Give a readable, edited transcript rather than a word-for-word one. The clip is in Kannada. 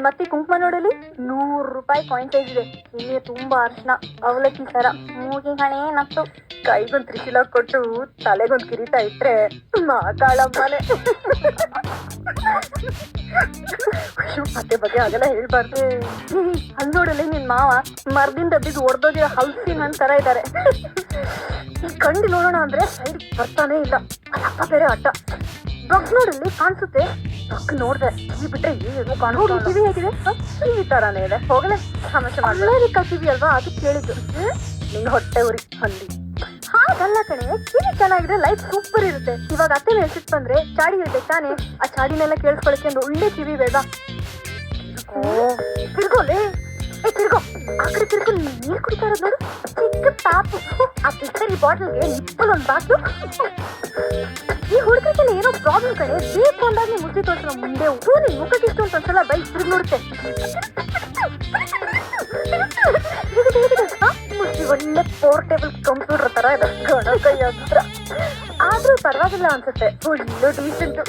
ಮತ್ತೆ ಕುಂಕುಮ ನೋಡಲಿ ₹100 ಕಾಯಿನ್ ಸೈಜ್ ಇದೆ. ಇಲ್ಲಿ ತುಂಬಾ ಅರ್ಶನ, ಅವಲಕ್ಕಿ ಸರ, ಮೂಗಿ ಹಣೆ ನತ್ತು. ಕೈಗೊಂದು ತ್ರಿಶೂಲ ಕೊಟ್ಟು ತಲೆಗೊಂದು ಕಿರೀಟ ಇಟ್ರೆ ಮಾತಾಳಮ್ಮನೆ. ಅತ್ತೆ ಬಗ್ಗೆ ಹಾಗೆಲ್ಲ ಹೇಳ್ಬಾರ್ದು. ಅಲ್ಲಿ ನೋಡಲಿ ನಿನ್ ಮಾವ ಮರದಿಂದ ಬಿದ್ದು ಹೊಡೆದೋಗಿರೋ ಹಲ್ಸಿನ ಹಣ್ಣು ತರ ಇದ್ದಾರೆ. ಈ ಕಂಡು ನೋಡೋಣ ಅಂದ್ರೆ ಸೈಡ್ ಬರ್ತಾನೆ ಇಲ್ಲ. ಅಪ್ಪ ಬೇರೆ ಅಡ್ಡ. ಬಗ್ ನೋಡಲ್ಲಿ ಕಾಣಿಸುತ್ತೆ. ಬಗ್ ನೋಡ್ದೆ ಕಿವಿ ಬಿಟ್ರೆ ಏನು ಕಾಣೋದು. ಕಿವಿ ಹೇಗಿದೆ? ಕಿವಿ ತರಾನೇ ಇದೆ. ಹೋಗಲೇ ಸಮಸ್ಯೆ ಅಮೇರಿಕಾ ಕಿವಿ ಅಲ್ವಾ, ಅದು ಕೇಳಿದ್ದು. ನಿಂಗೆ ಹೊಟ್ಟೆ ಉರಿ ಹಂದಿ. ಹಾಗಲ್ಲ ಕಣೆ, ಕಿವಿ ಚೆನ್ನಾಗಿದ್ರೆ ಲೈಫ್ ಸೂಪರ್ ಇರುತ್ತೆ. ಇವಾಗ ಅತ್ತೆ ನೆನ್ಸಿಟ್ ಬಂದ್ರೆ ಚಾಡಿ ಇರುತ್ತೆ ತಾನೆ, ಆ ಚಾಡಿನೆಲ್ಲ ಕೇಳಿಸ್ಕೊಳಕ್ಕೆ ಒಂದು ಒಳ್ಳೆ ಕಿವಿ ಬೇಡ. ತಿರ್ಗೋಲೆ ತಿರ್ಗೋ, ಆ ಕಡೆ ತಿರ್ಗೋ. ನೀರ್ ಕುಡಿತಾ ಇರೋದು ನೋಡು, ಚಿಕ್ಕ ಪಾಪು. ಆ ಪಿಕ್ಚರ್ ಬಾಟಲ್ಗೆ ನಿಪ್ಪಲ್ ಒಂದು ಬಾಕ್ಲು. ಈ ಹುಡುಗಕ್ಕೆಲ್ಲ ಏನೋ ಪ್ರಾಬ್ಲಮ್ ಕಡೆ, ಬೇಕು ಅಂದಾಗ ಮುಚ್ಚಿ ತೋರಿಸೋ ಮುಂದೆ ನಿನ್ ಮುಖಕ್ಕೆ ಇಷ್ಟು ಅಂತ ಒಂದ್ಸಲ ಬೈಕ್ ತಿರುಗಿ ನೋಡುತ್ತೆ. ಒಳ್ಳೆ ಪೋರ್ಟೇಬಲ್ ಕಂಪ್ಯೂಟರ್ ತರ ಇದೆ ಗಣ ಕೈ ಹತ್ರ. ಆದ್ರೂ ಪರವಾಗಿಲ್ಲ ಅನ್ಸುತ್ತೆ, ಒಳ್ಳೆ ಡೀಸೆಂಟ್.